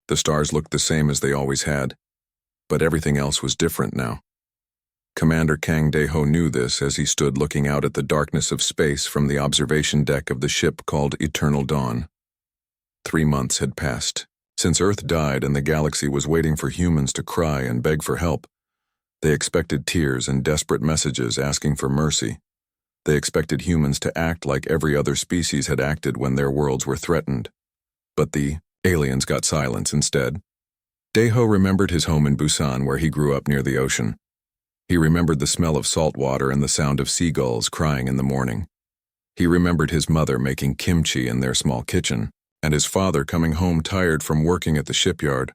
The stars looked the same as they always had, but everything else was different now. Commander Kang Dae-ho knew this as he stood looking out at the darkness of space from the observation deck of the ship called Eternal Dawn. 3 months had passed. Since Earth died and the galaxy was waiting for humans to cry and beg for help, they expected tears and desperate messages asking for mercy. They expected humans to act like every other species had acted when their worlds were threatened. But the aliens got silence instead. Dae-ho remembered his home in Busan, where he grew up near the ocean. He remembered the smell of salt water and the sound of seagulls crying in the morning. He remembered his mother making kimchi in their small kitchen, and his father coming home tired from working at the shipyard.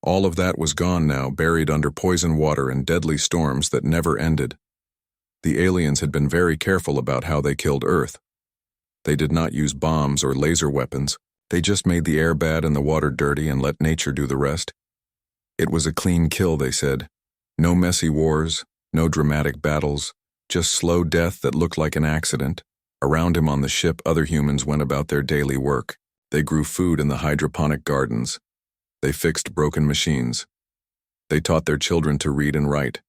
All of that was gone now, buried under poison water and deadly storms that never ended. The aliens had been very careful about how they killed Earth. They did not use bombs or laser weapons. They just made the air bad and the water dirty and let nature do the rest. It was a clean kill, they said. No messy wars, no dramatic battles, just slow death that looked like an accident. Around him on the ship, other humans went about their daily work. They grew food in the hydroponic gardens. They fixed broken machines. They taught their children to read and write.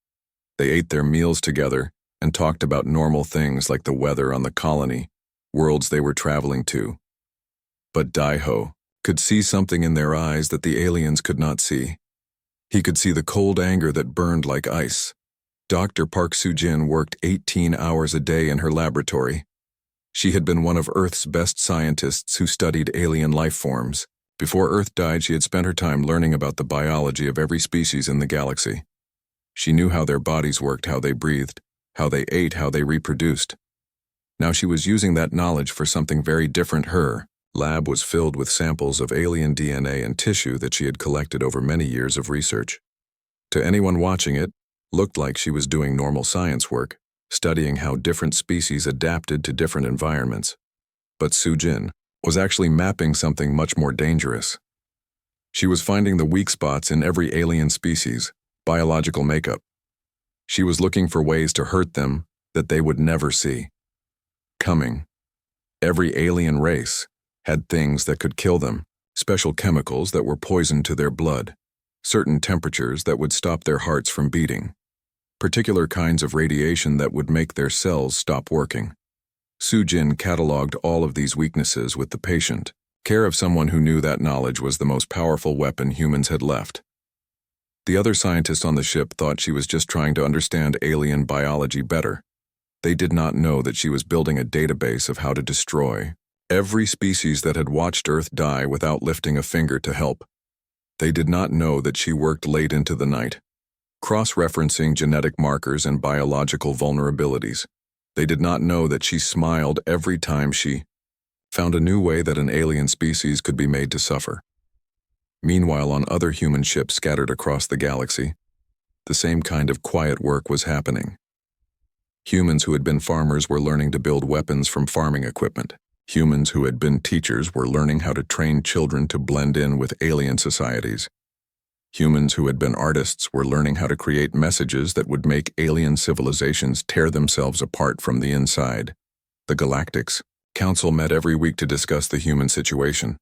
They ate their meals together and talked about normal things like the weather on the colony, worlds they were traveling to. But Dae-ho could see something in their eyes that the aliens could not see. He could see the cold anger that burned like ice. Dr. Park Soo-jin worked 18 hours a day in her laboratory. She had been one of Earth's best scientists who studied alien life forms. Before Earth died, she had spent her time learning about the biology of every species in the galaxy. She knew how their bodies worked, how they breathed, how they ate, how they reproduced. Now she was using that knowledge for something very different. Her lab was filled with samples of alien DNA and tissue that she had collected over many years of research. To anyone watching it, looked like she was doing normal science work, studying how different species adapted to different environments. But Soo-jin was actually mapping something much more dangerous. She was finding the weak spots in every alien species, biological makeup. She was looking for ways to hurt them that they would never see coming. Every alien race had things that could kill them, special chemicals that were poison to their blood, certain temperatures that would stop their hearts from beating, particular kinds of radiation that would make their cells stop working. Soo-jin cataloged all of these weaknesses with the patient care of someone who knew that knowledge was the most powerful weapon humans had left. The other scientists on the ship thought she was just trying to understand alien biology better. They did not know that she was building a database of how to destroy every species that had watched Earth die without lifting a finger to help. They did not know that she worked late into the night, cross-referencing genetic markers and biological vulnerabilities. They did not know that she smiled every time she found a new way that an alien species could be made to suffer. Meanwhile, on other human ships scattered across the galaxy, the same kind of quiet work was happening. Humans who had been farmers were learning to build weapons from farming equipment. Humans who had been teachers were learning how to train children to blend in with alien societies. Humans who had been artists were learning how to create messages that would make alien civilizations tear themselves apart from the inside. The Galactics Council met every week to discuss the human situation.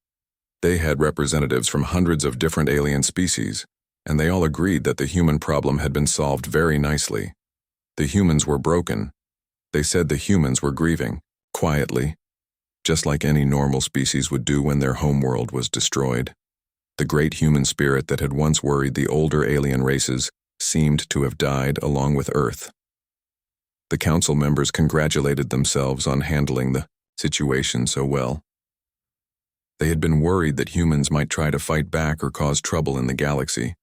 They had representatives from hundreds of different alien species, and they all agreed that the human problem had been solved very nicely. The humans were broken. They said the humans were grieving, quietly, just like any normal species would do when their homeworld was destroyed. The great human spirit that had once worried the older alien races seemed to have died along with Earth. The council members congratulated themselves on handling the situation so well. They had been worried that humans might try to fight back or cause trouble in the galaxy,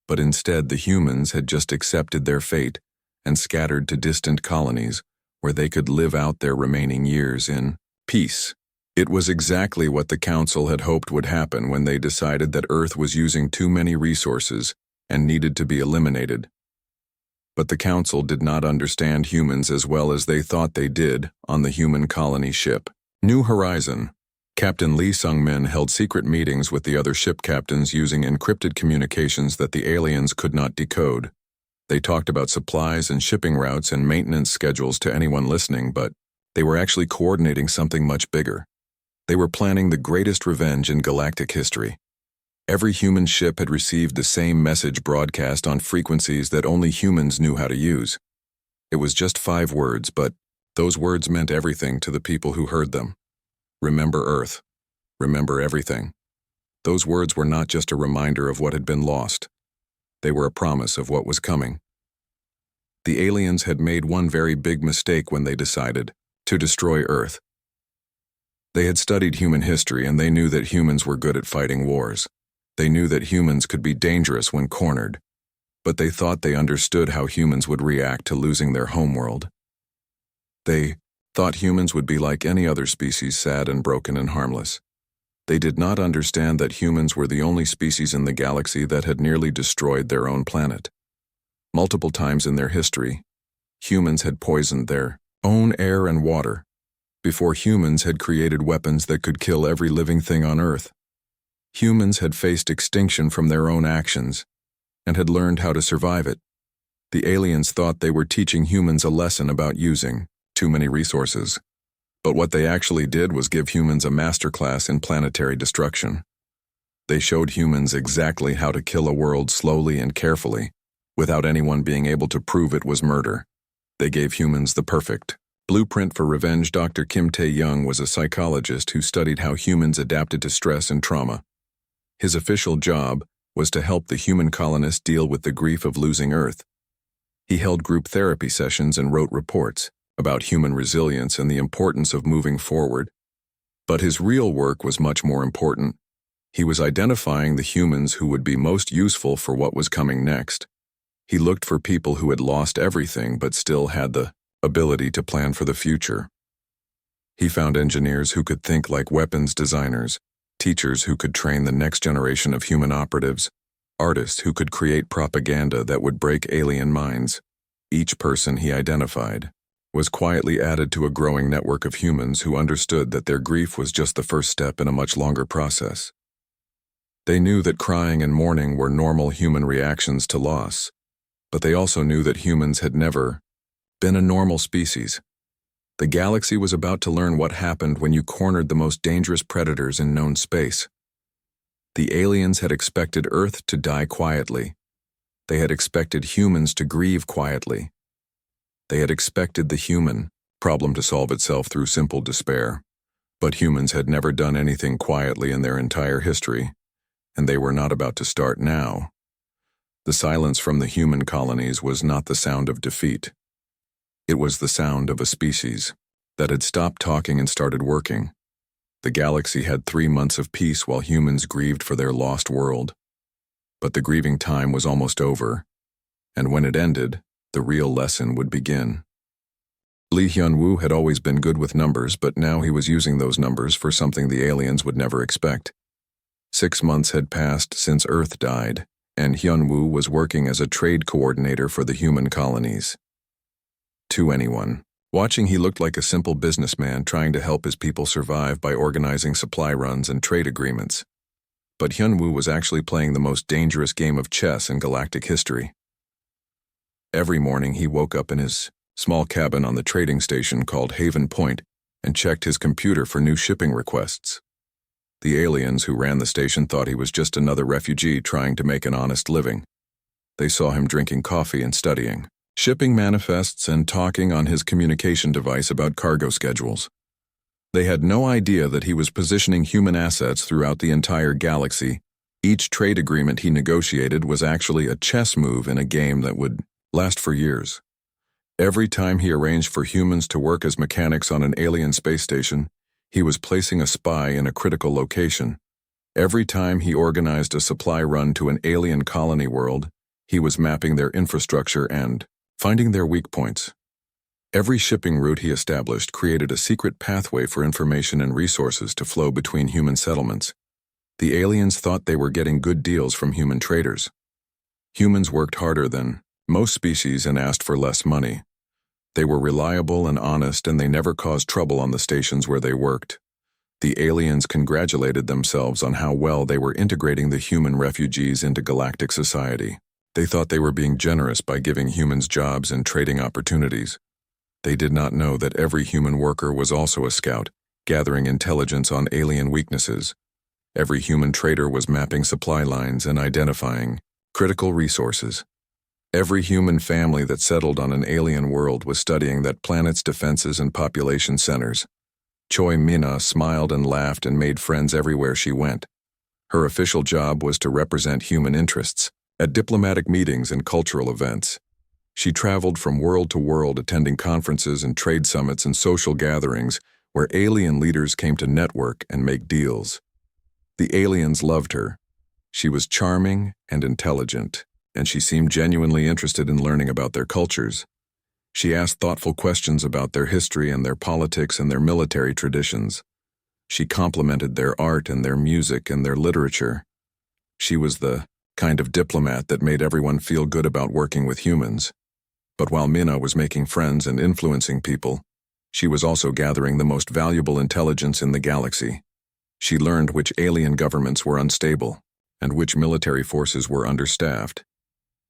but instead the humans had just accepted their fate and scattered to distant colonies where they could live out their remaining years in peace. It was exactly what the council had hoped would happen when they decided that Earth was using too many resources and needed to be eliminated. But the council did not understand humans as well as they thought they did on the human colony ship. New Horizon. Captain Lee Sung-min held secret meetings with the other ship captains using encrypted communications that the aliens could not decode. They talked about supplies and shipping routes and maintenance schedules to anyone listening, but they were actually coordinating something much bigger. They were planning the greatest revenge in galactic history. Every human ship had received the same message broadcast on frequencies that only humans knew how to use. It was just 5 words, but those words meant everything to the people who heard them. Remember Earth. Remember everything. Those words were not just a reminder of what had been lost. They were a promise of what was coming. The aliens had made one very big mistake when they decided to destroy Earth. They had studied human history and they knew that humans were good at fighting wars. They knew that humans could be dangerous when cornered, but they thought they understood how humans would react to losing their homeworld. They thought humans would be like any other species, sad and broken and harmless. They did not understand that humans were the only species in the galaxy that had nearly destroyed their own planet. Multiple times in their history, humans had poisoned their own air and water, before humans had created weapons that could kill every living thing on Earth. Humans had faced extinction from their own actions, and had learned how to survive it. The aliens thought they were teaching humans a lesson about using too many resources. But what they actually did was give humans a masterclass in planetary destruction. They showed humans exactly how to kill a world slowly and carefully, without anyone being able to prove it was murder. They gave humans the perfect blueprint for revenge. Dr. Kim Tae-young was a psychologist who studied how humans adapted to stress and trauma. His official job was to help the human colonists deal with the grief of losing Earth. He held group therapy sessions and wrote reports about human resilience and the importance of moving forward. But his real work was much more important. He was identifying the humans who would be most useful for what was coming next. He looked for people who had lost everything but still had the ability to plan for the future. He found engineers who could think like weapons designers, teachers who could train the next generation of human operatives, artists who could create propaganda that would break alien minds. Each person he identified was quietly added to a growing network of humans who understood that their grief was just the first step in a much longer process. They knew that crying and mourning were normal human reactions to loss, but they also knew that humans had never been a normal species. The galaxy was about to learn what happened when you cornered the most dangerous predators in known space. The aliens had expected Earth to die quietly. They had expected humans to grieve quietly. They had expected the human problem to solve itself through simple despair. But humans had never done anything quietly in their entire history, and they were not about to start now. The silence from the human colonies was not the sound of defeat. It was the sound of a species that had stopped talking and started working. The galaxy had 3 months of peace while humans grieved for their lost world. But the grieving time was almost over, and when it ended, the real lesson would begin. Lee Hyun-woo had always been good with numbers, but now he was using those numbers for something the aliens would never expect. 6 months had passed since Earth died, and Hyun-woo was working as a trade coordinator for the human colonies. To anyone watching, he looked like a simple businessman trying to help his people survive by organizing supply runs and trade agreements. But Hyun-woo was actually playing the most dangerous game of chess in galactic history. Every morning he woke up in his small cabin on the trading station called Haven Point and checked his computer for new shipping requests. The aliens who ran the station thought he was just another refugee trying to make an honest living. They saw him drinking coffee and studying shipping manifests and talking on his communication device about cargo schedules. They had no idea that he was positioning human assets throughout the entire galaxy. Each trade agreement he negotiated was actually a chess move in a game that would last for years. Every time he arranged for humans to work as mechanics on an alien space station, he was placing a spy in a critical location. Every time he organized a supply run to an alien colony world, he was mapping their infrastructure and finding their weak points. Every shipping route he established created a secret pathway for information and resources to flow between human settlements. The aliens thought they were getting good deals from human traders. Humans worked harder than most species and asked for less money. They were reliable and honest, and they never caused trouble on the stations where they worked. The aliens congratulated themselves on how well they were integrating the human refugees into galactic society. They thought they were being generous by giving humans jobs and trading opportunities. They did not know that every human worker was also a scout, gathering intelligence on alien weaknesses. Every human trader was mapping supply lines and identifying critical resources. Every human family that settled on an alien world was studying that planet's defenses and population centers. Choi Mina smiled and laughed and made friends everywhere she went. Her official job was to represent human interests at diplomatic meetings and cultural events. She traveled from world to world, attending conferences and trade summits and social gatherings where alien leaders came to network and make deals. The aliens loved her. She was charming and intelligent, and she seemed genuinely interested in learning about their cultures. She asked thoughtful questions about their history and their politics and their military traditions. She complimented their art and their music and their literature. She was the kind of diplomat that made everyone feel good about working with humans. But while Mina was making friends and influencing people, she was also gathering the most valuable intelligence in the galaxy. She learned which alien governments were unstable and which military forces were understaffed.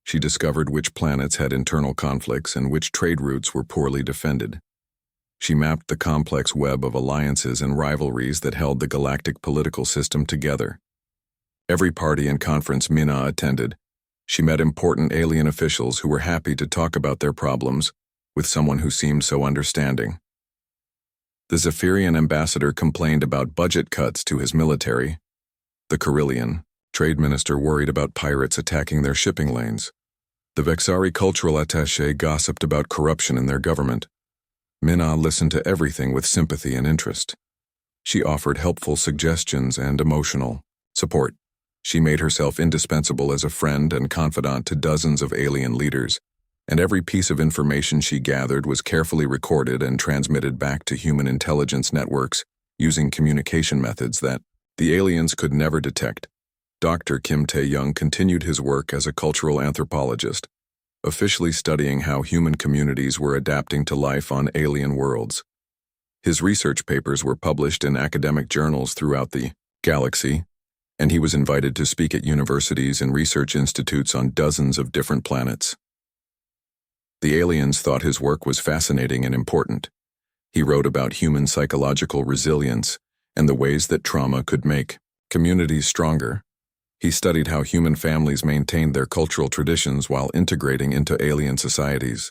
She discovered which planets had internal conflicts and which trade routes were poorly defended. She mapped the complex web of alliances and rivalries that held the galactic political system together. Every party and conference Mina attended, she met important alien officials who were happy to talk about their problems with someone who seemed so understanding. The Zephyrian ambassador complained about budget cuts to his military. The Carillion trade minister worried about pirates attacking their shipping lanes. The Vexari cultural attaché gossiped about corruption in their government. Mina listened to everything with sympathy and interest. She offered helpful suggestions and emotional support. She made herself indispensable as a friend and confidant to dozens of alien leaders, and every piece of information she gathered was carefully recorded and transmitted back to human intelligence networks using communication methods that the aliens could never detect. Dr. Kim Tae-young continued his work as a cultural anthropologist, officially studying how human communities were adapting to life on alien worlds. His research papers were published in academic journals throughout the galaxy, and he was invited to speak at universities and research institutes on dozens of different planets. The aliens thought his work was fascinating and important. He wrote about human psychological resilience and the ways that trauma could make communities stronger. He studied how human families maintained their cultural traditions while integrating into alien societies.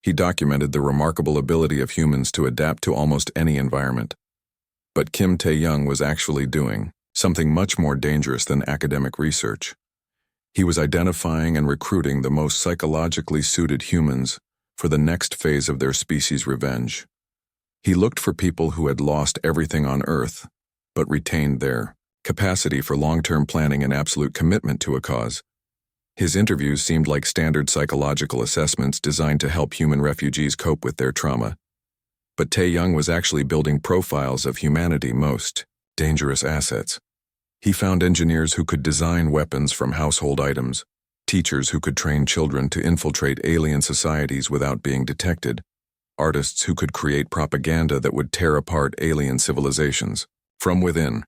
He documented the remarkable ability of humans to adapt to almost any environment. But Kim Tae-young was actually doing something much more dangerous than academic research. He was identifying and recruiting the most psychologically suited humans for the next phase of their species' revenge. He looked for people who had lost everything on Earth, but retained their capacity for long-term planning and absolute commitment to a cause. His interviews seemed like standard psychological assessments designed to help human refugees cope with their trauma. But Tae-young was actually building profiles of humanity's most dangerous assets. He found engineers who could design weapons from household items, teachers who could train children to infiltrate alien societies without being detected, artists who could create propaganda that would tear apart alien civilizations from within.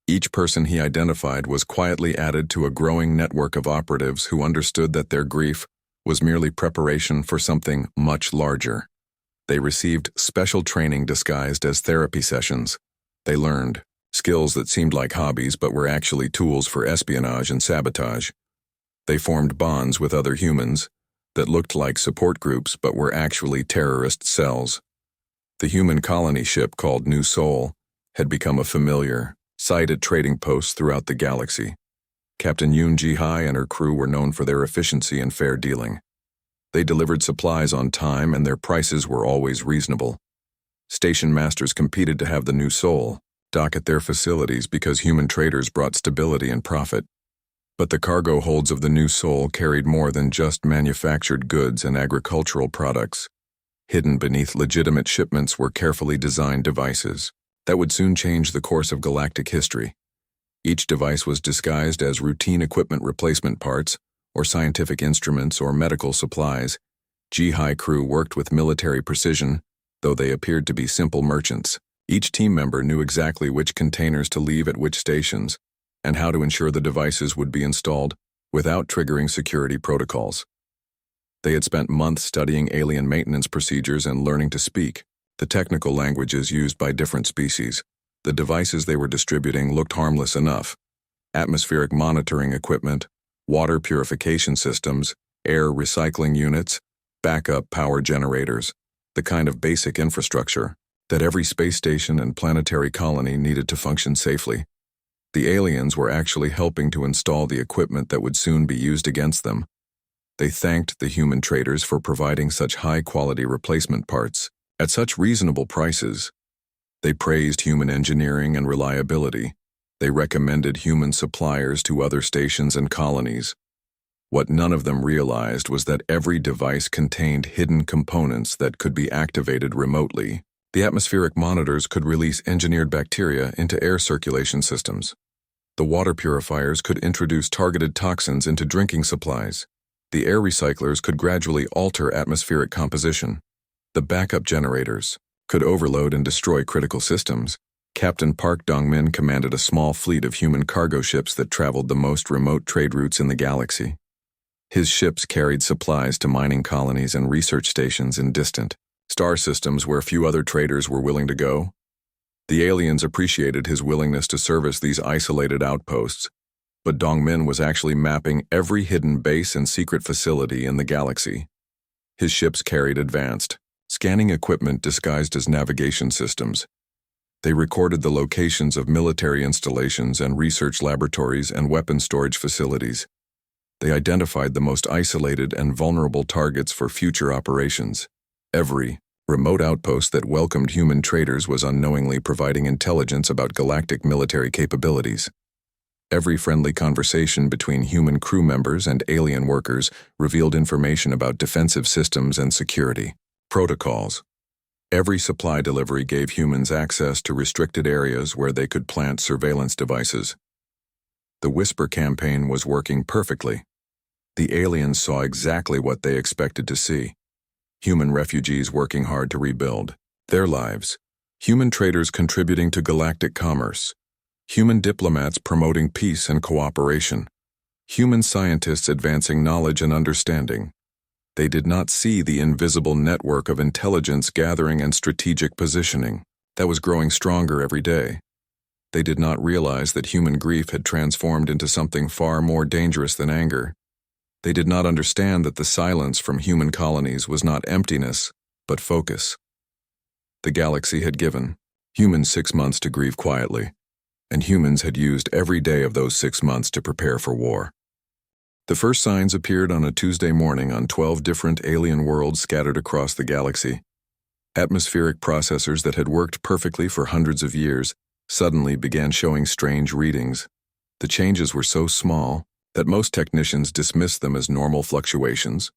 Each person he identified was quietly added to a growing network of operatives who understood that their grief was merely preparation for something much larger. They received special training disguised as therapy sessions. They learned skills that seemed like hobbies but were actually tools for espionage and sabotage. They formed bonds with other humans that looked like support groups but were actually terrorist cells. The human colony ship called New Soul had become a familiar sight at trading posts throughout the galaxy. Captain Yoon Ji-hai and her crew were known for their efficiency and fair dealing. They delivered supplies on time and their prices were always reasonable. Station masters competed to have the New Soul dock at their facilities because human traders brought stability and profit. But the cargo holds of the New Soul carried more than just manufactured goods and agricultural products. Hidden beneath legitimate shipments were carefully designed devices that would soon change the course of galactic history. Each device was disguised as routine equipment replacement parts, or scientific instruments or medical supplies. Ji-hai crew worked with military precision, though they appeared to be simple merchants. Each team member knew exactly which containers to leave at which stations, and how to ensure the devices would be installed without triggering security protocols. They had spent months studying alien maintenance procedures and learning to speak the technical languages used by different species. The devices they were distributing looked harmless enough: atmospheric monitoring equipment, water purification systems, air recycling units, backup power generators, the kind of basic infrastructure that every space station and planetary colony needed to function safely. The aliens were actually helping to install the equipment that would soon be used against them. They thanked the human traders for providing such high-quality replacement parts at such reasonable prices. They praised human engineering and reliability. They recommended human suppliers to other stations and colonies. What none of them realized was that every device contained hidden components that could be activated remotely. The atmospheric monitors could release engineered bacteria into air circulation systems. The water purifiers could introduce targeted toxins into drinking supplies. The air recyclers could gradually alter atmospheric composition. The backup generators could overload and destroy critical systems. Captain Park Dong-min commanded a small fleet of human cargo ships that traveled the most remote trade routes in the galaxy. His ships carried supplies to mining colonies and research stations in distant star systems where few other traders were willing to go. The aliens appreciated his willingness to service these isolated outposts, but Dong-min was actually mapping every hidden base and secret facility in the galaxy. His ships carried advanced scanning equipment disguised as navigation systems. They recorded the locations of military installations and research laboratories and weapon storage facilities. They identified the most isolated and vulnerable targets for future operations. Every remote outpost that welcomed human traders was unknowingly providing intelligence about galactic military capabilities. Every friendly conversation between human crew members and alien workers revealed information about defensive systems and security protocols. Every supply delivery gave humans access to restricted areas where they could plant surveillance devices. The Whisper campaign was working perfectly. The aliens saw exactly what they expected to see: human refugees working hard to rebuild their lives, human traders contributing to galactic commerce, human diplomats promoting peace and cooperation, human scientists advancing knowledge and understanding. They did not see the invisible network of intelligence gathering and strategic positioning that was growing stronger every day. They did not realize that human grief had transformed into something far more dangerous than anger. They did not understand that the silence from human colonies was not emptiness, but focus. The galaxy had given humans 6 months to grieve quietly, and humans had used every day of those 6 months to prepare for war. The first signs appeared on a Tuesday morning on 12 different alien worlds scattered across the galaxy. Atmospheric processors that had worked perfectly for hundreds of years suddenly began showing strange readings. The changes were so small that most technicians dismissed them as normal fluctuations.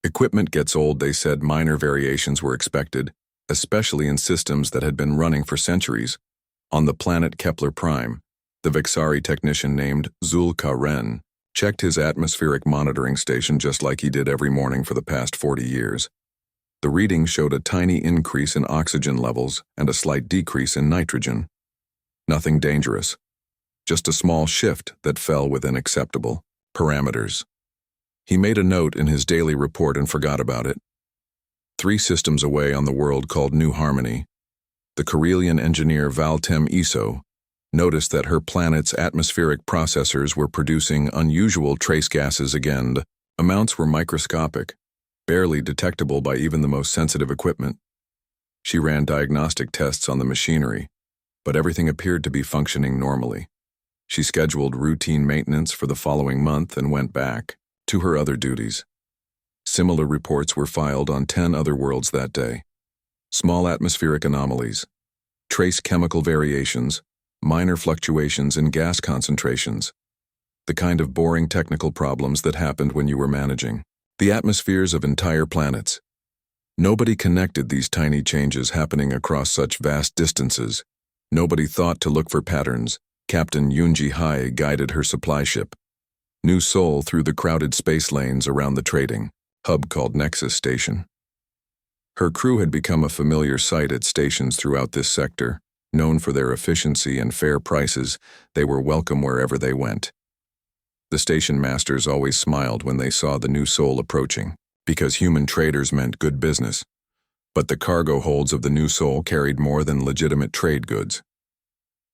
Equipment gets old, they said. Minor variations were expected, especially in systems that had been running for centuries. On the planet Kepler Prime, the Vexari technician named Zulka-Ren checked his atmospheric monitoring station just like he did every morning for the past 40 years. The reading showed a tiny increase in oxygen levels and a slight decrease in nitrogen. Nothing dangerous, just a small shift that fell within acceptable parameters. He made a note in his daily report and forgot about it. 3 systems away on the world called New Harmony, the Karelian engineer Valtem Iso noticed that her planet's atmospheric processors were producing unusual trace gases again. The amounts were microscopic, barely detectable by even the most sensitive equipment. She ran diagnostic tests on the machinery, but everything appeared to be functioning normally. She scheduled routine maintenance for the following month and went back to her other duties. Similar reports were filed on 10 other worlds that day. Small atmospheric anomalies, trace chemical variations, minor fluctuations in gas concentrations, the kind of boring technical problems that happened when you were managing the atmospheres of entire planets. Nobody connected these tiny changes happening across such vast distances. Nobody thought to look for patterns. Captain Yoonji Hai guided her supply ship, New Seoul, through the crowded space lanes around the trading hub called Nexus Station. Her crew had become a familiar sight at stations throughout this sector. Known for their efficiency and fair prices, they were welcome wherever they went. The station masters always smiled when they saw the New Seoul approaching, because human traders meant good business. But the cargo holds of the New Seoul carried more than legitimate trade goods.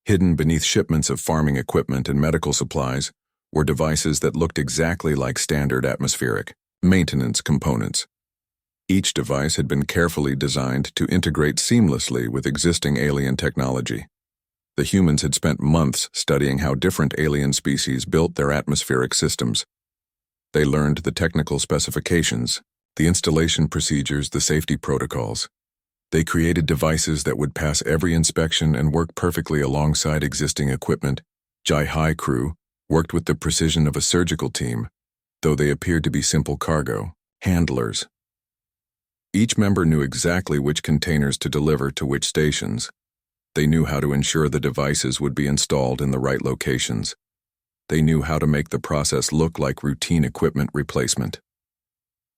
Hidden beneath shipments of farming equipment and medical supplies were devices that looked exactly like standard atmospheric maintenance components. Each device had been carefully designed to integrate seamlessly with existing alien technology. The humans had spent months studying how different alien species built their atmospheric systems. They learned the technical specifications, the installation procedures, the safety protocols. They created devices that would pass every inspection and work perfectly alongside existing equipment. HFY crew worked with the precision of a surgical team, though they appeared to be simple cargo handlers. Each member knew exactly which containers to deliver to which stations. They knew how to ensure the devices would be installed in the right locations. They knew how to make the process look like routine equipment replacement.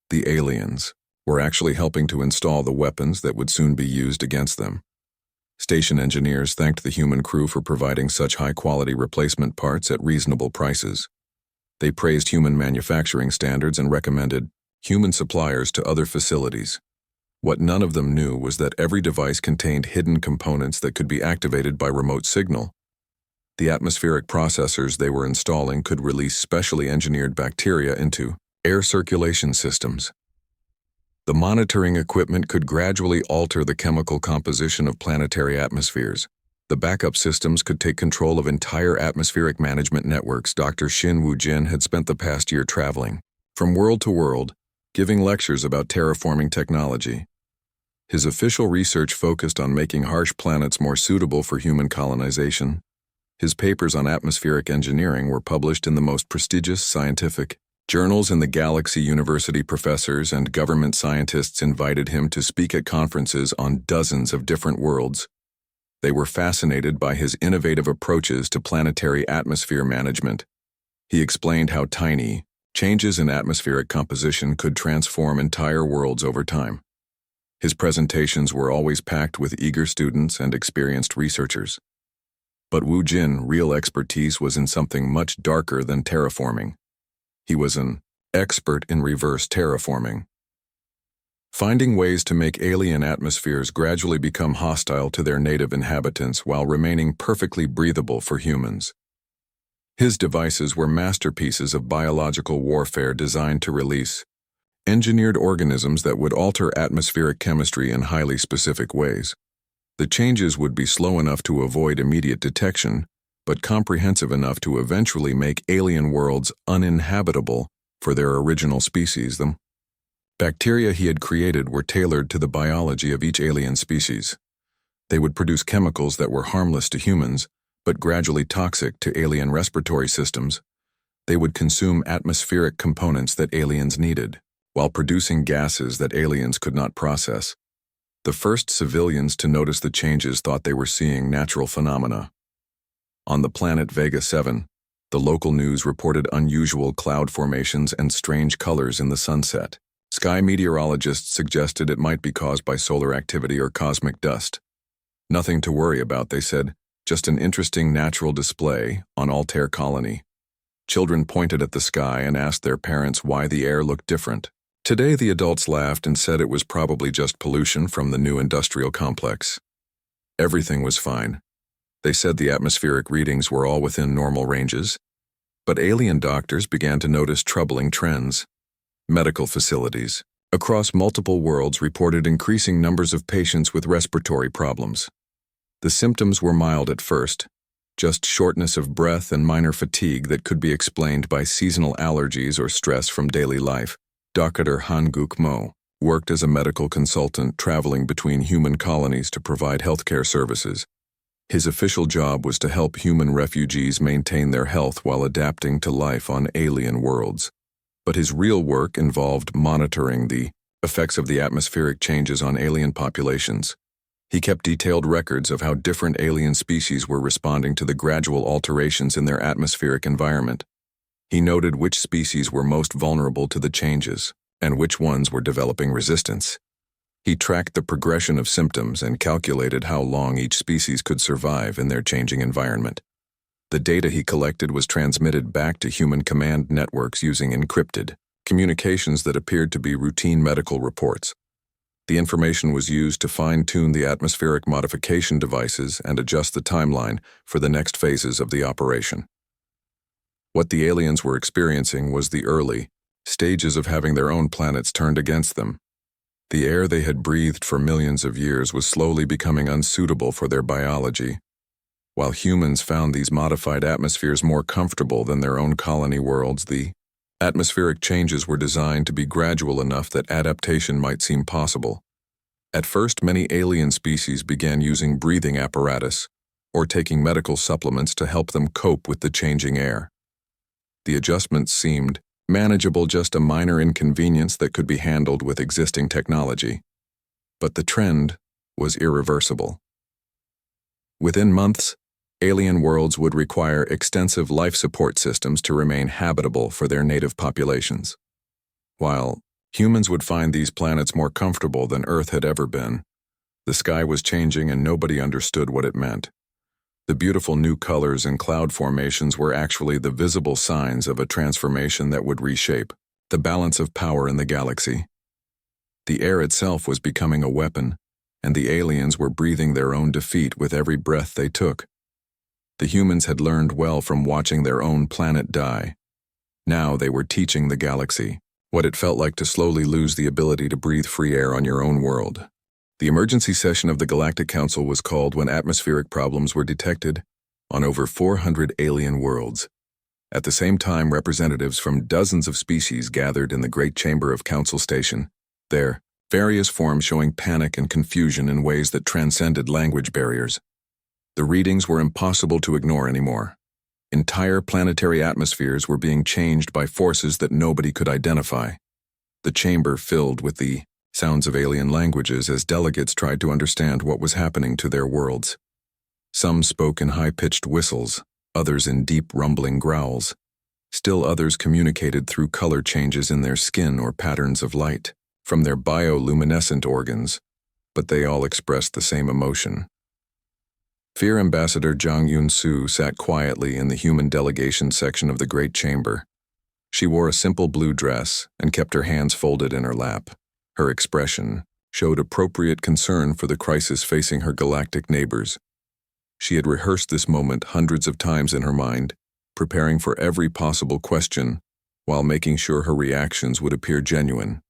The aliens were actually helping to install the weapons that would soon be used against them. Station engineers thanked the human crew for providing such high-quality replacement parts at reasonable prices. They praised human manufacturing standards and recommended human suppliers to other facilities. What none of them knew was that every device contained hidden components that could be activated by remote signal. The atmospheric processors they were installing could release specially engineered bacteria into air circulation systems. The monitoring equipment could gradually alter the chemical composition of planetary atmospheres. The backup systems could take control of entire atmospheric management networks. Dr. Xin Wujin had spent the past year traveling from world to world, giving lectures about terraforming technology. His official research focused on making harsh planets more suitable for human colonization. His papers on atmospheric engineering were published in the most prestigious scientific journals in the galaxy. University professors and government scientists invited him to speak at conferences on dozens of different worlds. They were fascinated by his innovative approaches to planetary atmosphere management. He explained how tiny changes in atmospheric composition could transform entire worlds over time. His presentations were always packed with eager students and experienced researchers. But Wu Jin' real expertise was in something much darker than terraforming. He was an expert in reverse terraforming, finding ways to make alien atmospheres gradually become hostile to their native inhabitants while remaining perfectly breathable for humans. His devices were masterpieces of biological warfare designed to release engineered organisms that would alter atmospheric chemistry in highly specific ways. The changes would be slow enough to avoid immediate detection, but comprehensive enough to eventually make alien worlds uninhabitable for their original species. The bacteria he had created were tailored to the biology of each alien species. They would produce chemicals that were harmless to humans, but gradually toxic to alien respiratory systems. They would consume atmospheric components that aliens needed, while producing gases that aliens could not process. The first civilians to notice the changes thought they were seeing natural phenomena. On the planet Vega 7, the local news reported unusual cloud formations and strange colors in the sunset. Sky meteorologists suggested it might be caused by solar activity or cosmic dust. Nothing to worry about, they said, just an interesting natural display on Altair colony. Children pointed at the sky and asked their parents why the air looked different. Today, the adults laughed and said it was probably just pollution from the new industrial complex. Everything was fine. They said the atmospheric readings were all within normal ranges, but alien doctors began to notice troubling trends. Medical facilities across multiple worlds reported increasing numbers of patients with respiratory problems. The symptoms were mild at first, just shortness of breath and minor fatigue that could be explained by seasonal allergies or stress from daily life. Dr. Han-Guk Mo worked as a medical consultant traveling between human colonies to provide healthcare services. His official job was to help human refugees maintain their health while adapting to life on alien worlds. But his real work involved monitoring the effects of the atmospheric changes on alien populations. He kept detailed records of how different alien species were responding to the gradual alterations in their atmospheric environment. He noted which species were most vulnerable to the changes and which ones were developing resistance. He tracked the progression of symptoms and calculated how long each species could survive in their changing environment. The data he collected was transmitted back to human command networks using encrypted communications that appeared to be routine medical reports. The information was used to fine-tune the atmospheric modification devices and adjust the timeline for the next phases of the operation. What the aliens were experiencing was the early stages of having their own planets turned against them. The air they had breathed for millions of years was slowly becoming unsuitable for their biology, while humans found these modified atmospheres more comfortable than their own colony worlds. The atmospheric changes were designed to be gradual enough that adaptation might seem possible. At first, many alien species began using breathing apparatus or taking medical supplements to help them cope with the changing air. The adjustments seemed manageable, just a minor inconvenience that could be handled with existing technology. But the trend was irreversible. Within months, alien worlds would require extensive life support systems to remain habitable for their native populations. While humans would find these planets more comfortable than Earth had ever been, the sky was changing and nobody understood what it meant. The beautiful new colors and cloud formations were actually the visible signs of a transformation that would reshape the balance of power in the galaxy. The air itself was becoming a weapon, and the aliens were breathing their own defeat with every breath they took. The humans had learned well from watching their own planet die. Now they were teaching the galaxy what it felt like to slowly lose the ability to breathe free air on your own world. The emergency session of the Galactic Council was called when atmospheric problems were detected on over 400 alien worlds. At the same time, representatives from dozens of species gathered in the Great Chamber of Council Station, their various forms showing panic and confusion in ways that transcended language barriers. The readings were impossible to ignore anymore. Entire planetary atmospheres were being changed by forces that nobody could identify. The chamber filled with the sounds of alien languages as delegates tried to understand what was happening to their worlds. Some spoke in high-pitched whistles, others in deep rumbling growls. Still others communicated through color changes in their skin or patterns of light from their bioluminescent organs, but they all expressed the same emotion. Fear Ambassador Zhang Yunsu sat quietly in the human delegation section of the Great Chamber. She wore a simple blue dress and kept her hands folded in her lap. Her expression showed appropriate concern for the crisis facing her galactic neighbors. She had rehearsed this moment hundreds of times in her mind, preparing for every possible question while making sure her reactions would appear genuine.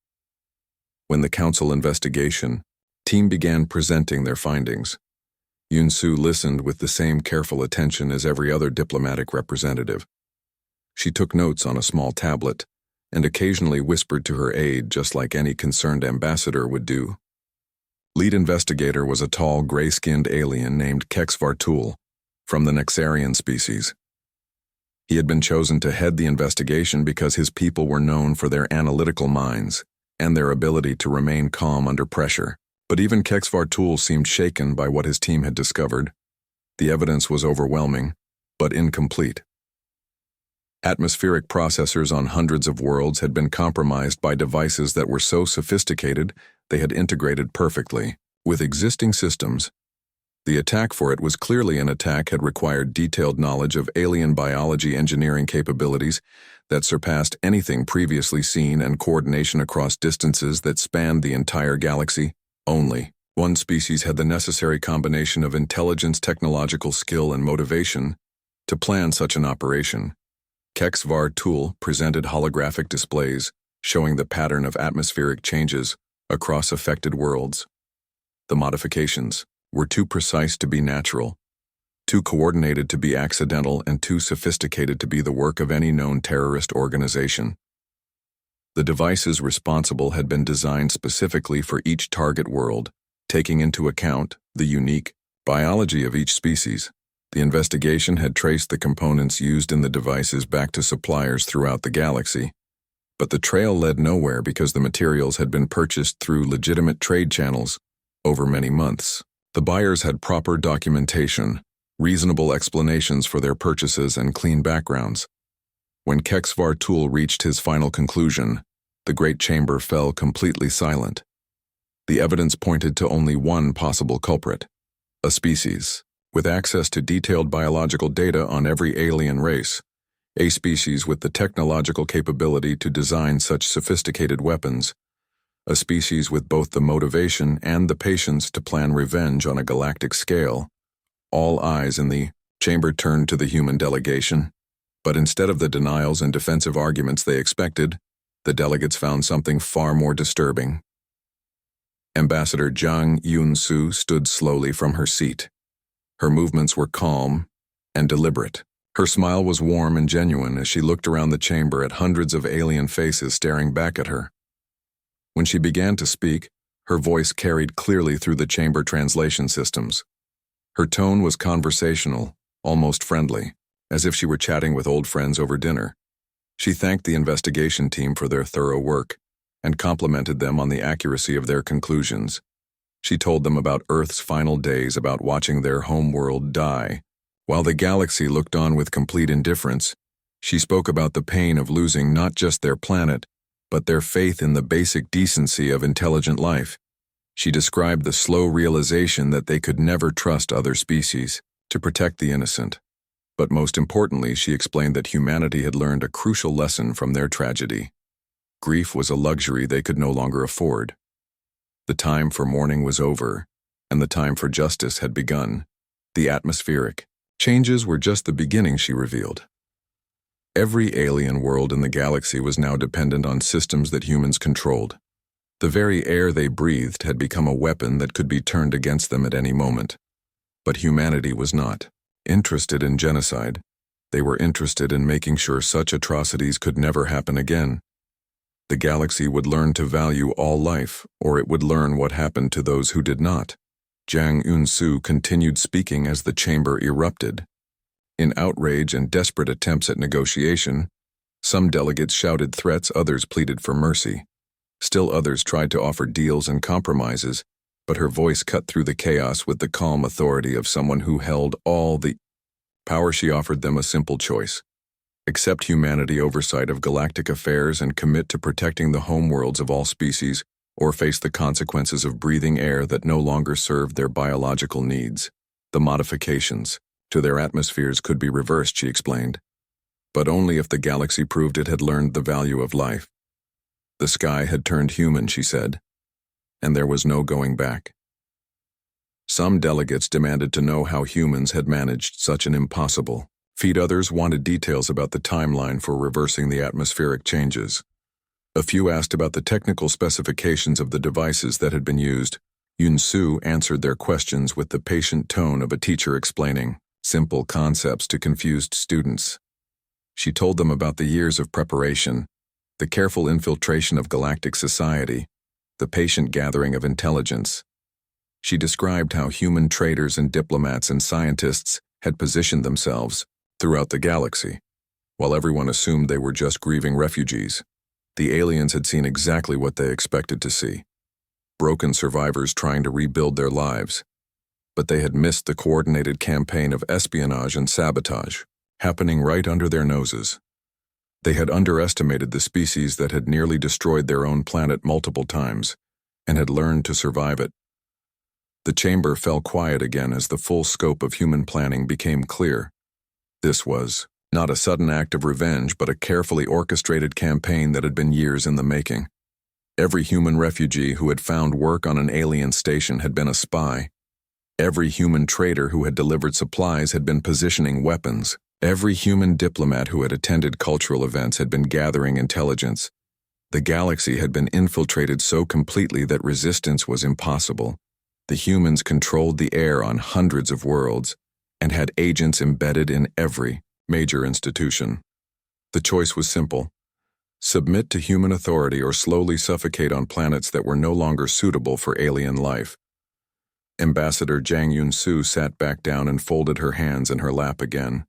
When the council investigation team began presenting their findings, Yunsu listened with the same careful attention as every other diplomatic representative. She took notes on a small tablet and occasionally whispered to her aide, just like any concerned ambassador would do. Lead investigator was a tall, gray-skinned alien named Kex Vartul from the Nexarian species. He had been chosen to head the investigation because his people were known for their analytical minds and their ability to remain calm under pressure. But even Kex Vartul seemed shaken by what his team had discovered. The evidence was overwhelming, but incomplete. Atmospheric processors on hundreds of worlds had been compromised by devices that were so sophisticated they had integrated perfectly with existing systems. The attack for it was clearly an attack had required detailed knowledge of alien biology engineering capabilities that surpassed anything previously seen and coordination across distances that spanned the entire galaxy. Only one species had the necessary combination of intelligence, technological skill, and motivation to plan such an operation. Kex Vartul presented holographic displays showing the pattern of atmospheric changes across affected worlds. The modifications were too precise to be natural, too coordinated to be accidental, and too sophisticated to be the work of any known terrorist organization. The devices responsible had been designed specifically for each target world, taking into account the unique biology of each species. The investigation had traced the components used in the devices back to suppliers throughout the galaxy, but the trail led nowhere because the materials had been purchased through legitimate trade channels over many months. The buyers had proper documentation, reasonable explanations for their purchases, and clean backgrounds. When Kex Vartul reached his final conclusion, the Great Chamber fell completely silent. The evidence pointed to only one possible culprit: a species with access to detailed biological data on every alien race, a species with the technological capability to design such sophisticated weapons, a species with both the motivation and the patience to plan revenge on a galactic scale. All eyes in the chamber turned to the human delegation, but instead of the denials and defensive arguments they expected, the delegates found something far more disturbing. Ambassador Jang Yun-soo stood slowly from her seat. Her movements were calm and deliberate. Her smile was warm and genuine as she looked around the chamber at hundreds of alien faces staring back at her. When she began to speak, her voice carried clearly through the chamber translation systems. Her tone was conversational, almost friendly, as if she were chatting with old friends over dinner. She thanked the investigation team for their thorough work and complimented them on the accuracy of their conclusions. She told them about Earth's final days, about watching their homeworld die. While the galaxy looked on with complete indifference, she spoke about the pain of losing not just their planet, but their faith in the basic decency of intelligent life. She described the slow realization that they could never trust other species to protect the innocent. But most importantly, she explained that humanity had learned a crucial lesson from their tragedy. Grief was a luxury they could no longer afford. The time for mourning was over, and the time for justice had begun. The atmospheric changes were just the beginning, she revealed. Every alien world in the galaxy was now dependent on systems that humans controlled. The very air they breathed had become a weapon that could be turned against them at any moment. But humanity was not interested in genocide. They were interested in making sure such atrocities could never happen again. The galaxy would learn to value all life, or it would learn what happened to those who did not. Jang Eun-soo continued speaking as the chamber erupted. In outrage and desperate attempts at negotiation, some delegates shouted threats, others pleaded for mercy. Still others tried to offer deals and compromises, but her voice cut through the chaos with the calm authority of someone who held all the power. She offered them a simple choice: accept humanity oversight of galactic affairs and commit to protecting the homeworlds of all species, or face the consequences of breathing air that no longer served their biological needs. The modifications to their atmospheres could be reversed, she explained, but only if the galaxy proved it had learned the value of life. The sky had turned human, she said, and there was no going back. Some delegates demanded to know how humans had managed such an impossible feat. Others wanted details about the timeline for reversing the atmospheric changes. A few asked about the technical specifications of the devices that had been used. Yun-soo answered their questions with the patient tone of a teacher explaining simple concepts to confused students. She told them about the years of preparation, the careful infiltration of galactic society, the patient gathering of intelligence. She described how human traders and diplomats and scientists had positioned themselves throughout the galaxy. While everyone assumed they were just grieving refugees, the aliens had seen exactly what they expected to see: broken survivors trying to rebuild their lives. But they had missed the coordinated campaign of espionage and sabotage, happening right under their noses. They had underestimated the species that had nearly destroyed their own planet multiple times, and had learned to survive it. The chamber fell quiet again as the full scope of human planning became clear. This was not a sudden act of revenge, but a carefully orchestrated campaign that had been years in the making. Every human refugee who had found work on an alien station had been a spy. Every human trader who had delivered supplies had been positioning weapons. Every human diplomat who had attended cultural events had been gathering intelligence. The galaxy had been infiltrated so completely that resistance was impossible. The humans controlled the air on hundreds of worlds and had agents embedded in every major institution. The choice was simple: submit to human authority or slowly suffocate on planets that were no longer suitable for alien life. Ambassador Jang Yun-soo sat back down and folded her hands in her lap again.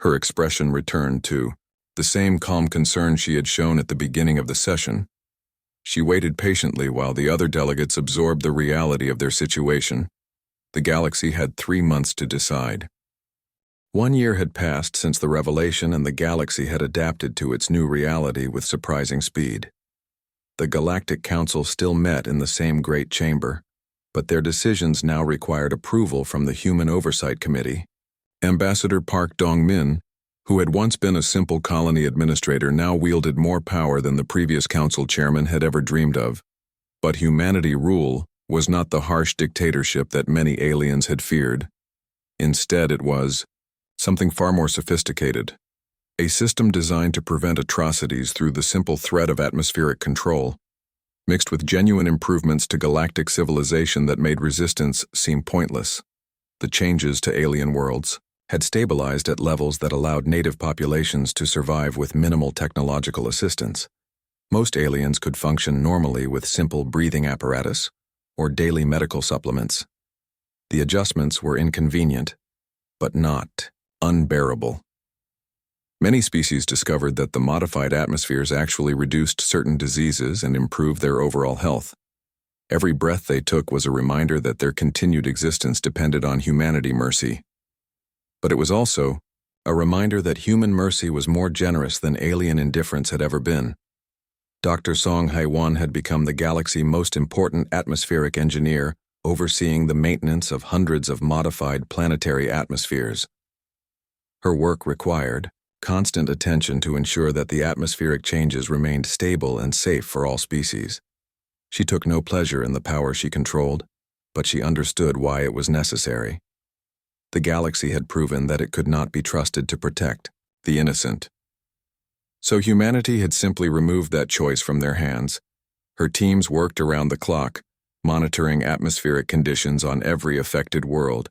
Her expression returned to the same calm concern she had shown at the beginning of the session. She waited patiently while the other delegates absorbed the reality of their situation. The galaxy had 3 months to decide. 1 year had passed since the revelation, and the galaxy had adapted to its new reality with surprising speed. The Galactic Council still met in the same great chamber, but their decisions now required approval from the Human Oversight Committee. Ambassador Park Dong-min, who had once been a simple colony administrator, now wielded more power than the previous council chairman had ever dreamed of. But humanity rule was not the harsh dictatorship that many aliens had feared. Instead, it was something far more sophisticated. A system designed to prevent atrocities through the simple threat of atmospheric control, mixed with genuine improvements to galactic civilization that made resistance seem pointless. The changes to alien worlds had stabilized at levels that allowed native populations to survive with minimal technological assistance. Most aliens could function normally with simple breathing apparatus or daily medical supplements. The adjustments were inconvenient, but not unbearable. Many species discovered that the modified atmospheres actually reduced certain diseases and improved their overall health. Every breath they took was a reminder that their continued existence depended on humanity mercy. But it was also a reminder that human mercy was more generous than alien indifference had ever been. Dr. Song Hai-wan had become the galaxy's most important atmospheric engineer, overseeing the maintenance of hundreds of modified planetary atmospheres. Her work required constant attention to ensure that the atmospheric changes remained stable and safe for all species. She took no pleasure in the power she controlled, but she understood why it was necessary. The galaxy had proven that it could not be trusted to protect the innocent. So humanity had simply removed that choice from their hands. Her teams worked around the clock, monitoring atmospheric conditions on every affected world.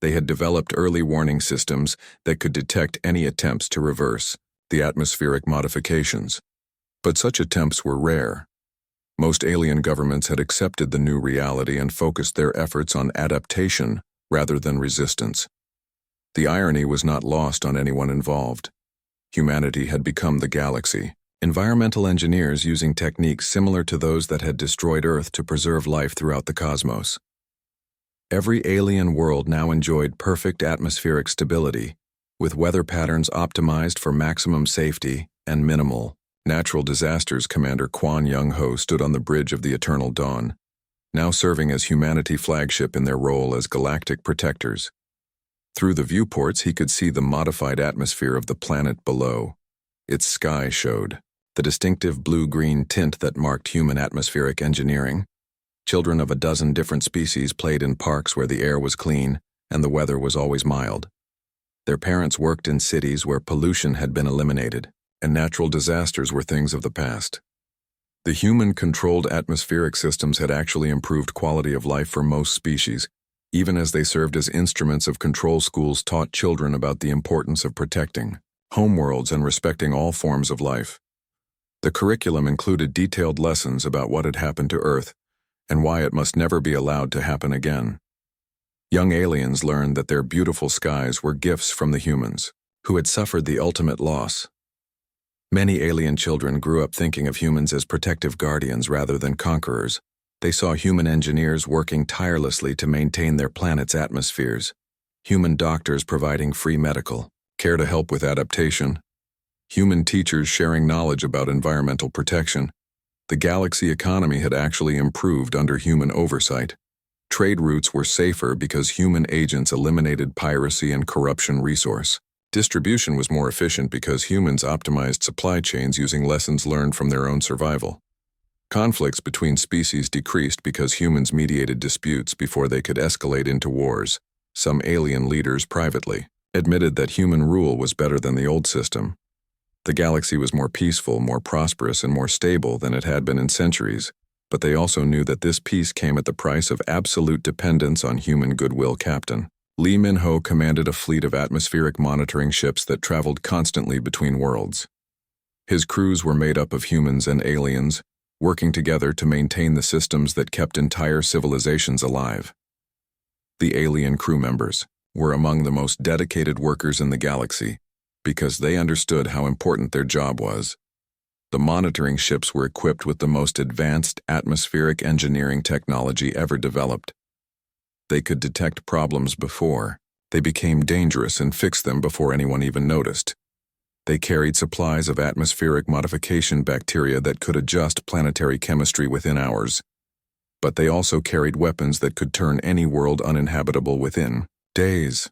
They had developed early warning systems that could detect any attempts to reverse the atmospheric modifications. But such attempts were rare. Most alien governments had accepted the new reality and focused their efforts on adaptation rather than resistance. The irony was not lost on anyone involved. Humanity had become the galaxy, environmental engineers using techniques similar to those that had destroyed Earth to preserve life throughout the cosmos. Every alien world now enjoyed perfect atmospheric stability, with weather patterns optimized for maximum safety and minimal natural disasters. Commander Kwon Young-ho stood on the bridge of the Eternal Dawn, now serving as humanity flagship in their role as galactic protectors. Through the viewports, he could see the modified atmosphere of the planet below. Its sky showed the distinctive blue-green tint that marked human atmospheric engineering. Children of a dozen different species played in parks where the air was clean and the weather was always mild. Their parents worked in cities where pollution had been eliminated, and natural disasters were things of the past. The human-controlled atmospheric systems had actually improved quality of life for most species, even as they served as instruments of control. Schools taught children about the importance of protecting homeworlds and respecting all forms of life. The curriculum included detailed lessons about what had happened to Earth and why it must never be allowed to happen again. Young aliens learned that their beautiful skies were gifts from the humans, who had suffered the ultimate loss. Many alien children grew up thinking of humans as protective guardians rather than conquerors. They saw human engineers working tirelessly to maintain their planet's atmospheres, human doctors providing free medical care to help with adaptation, human teachers sharing knowledge about environmental protection. The galaxy economy had actually improved under human oversight. Trade routes were safer because human agents eliminated piracy and corruption. Resource distribution was more efficient because humans optimized supply chains using lessons learned from their own survival. Conflicts between species decreased because humans mediated disputes before they could escalate into wars. Some alien leaders privately admitted that human rule was better than the old system. The galaxy was more peaceful, more prosperous, and more stable than it had been in centuries, but they also knew that this peace came at the price of absolute dependence on human goodwill. Captain Lee Min-ho commanded a fleet of atmospheric monitoring ships that traveled constantly between worlds. His crews were made up of humans and aliens, working together to maintain the systems that kept entire civilizations alive. The alien crew members were among the most dedicated workers in the galaxy, because they understood how important their job was. The monitoring ships were equipped with the most advanced atmospheric engineering technology ever developed. They could detect problems before they became dangerous and fix them before anyone even noticed. They carried supplies of atmospheric modification bacteria that could adjust planetary chemistry within hours. But they also carried weapons that could turn any world uninhabitable within days.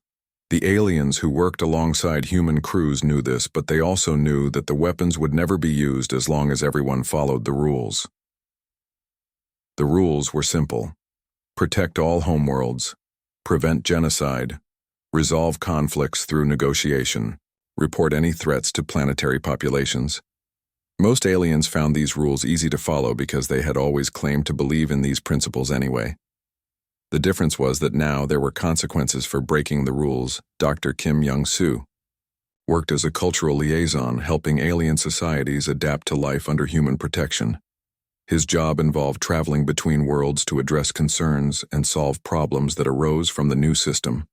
The aliens who worked alongside human crews knew this, but they also knew that the weapons would never be used as long as everyone followed the rules. The rules were simple: protect all homeworlds, prevent genocide, resolve conflicts through negotiation, report any threats to planetary populations. Most aliens found these rules easy to follow because they had always claimed to believe in these principles anyway. The difference was that now there were consequences for breaking the rules. Dr. Kim Young-soo worked as a cultural liaison, helping alien societies adapt to life under human protection. His job involved traveling between worlds to address concerns and solve problems that arose from the new system.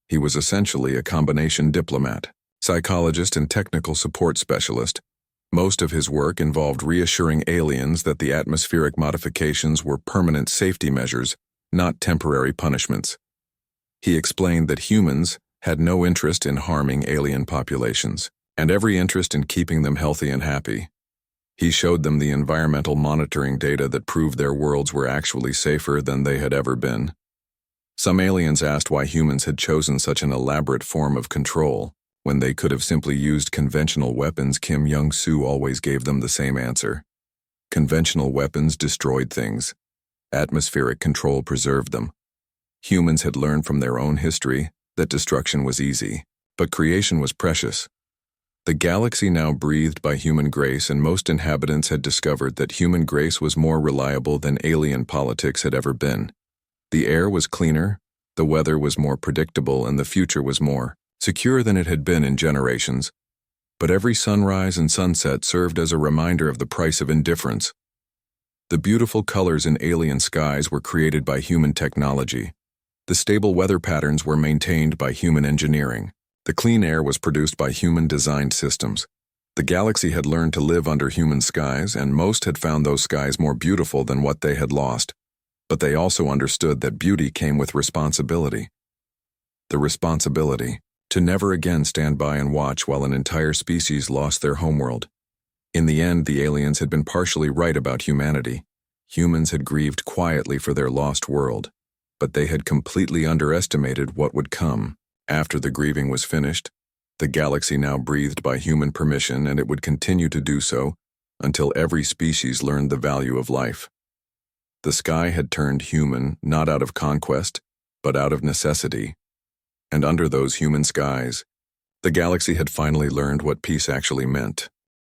He was essentially a combination diplomat, psychologist, and technical support specialist. Most of his work involved reassuring aliens that the atmospheric modifications were permanent safety measures, not temporary punishments. He explained that humans had no interest in harming alien populations, and every interest in keeping them healthy and happy. He showed them the environmental monitoring data that proved their worlds were actually safer than they had ever been. Some aliens asked why humans had chosen such an elaborate form of control. When they could have simply used conventional weapons, Kim Young-soo always gave them the same answer. Conventional weapons destroyed things. Atmospheric control preserved them. Humans had learned from their own history that destruction was easy, but creation was precious. The galaxy now breathed by human grace, and most inhabitants had discovered that human grace was more reliable than alien politics had ever been. The air was cleaner, the weather was more predictable, and the future was more secure than it had been in generations. But every sunrise and sunset served as a reminder of the price of indifference. The beautiful colors in alien skies were created by human technology. The stable weather patterns were maintained by human engineering. The clean air was produced by human-designed systems. The galaxy had learned to live under human skies, and most had found those skies more beautiful than what they had lost. But they also understood that beauty came with responsibility. The responsibility to never again stand by and watch while an entire species lost their homeworld. In the end, the aliens had been partially right about humanity. Humans had grieved quietly for their lost world, but they had completely underestimated what would come. After the grieving was finished, the galaxy now breathed by human permission, and it would continue to do so until every species learned the value of life. The sky had turned human, not out of conquest, but out of necessity. And under those human skies, the galaxy had finally learned what peace actually meant.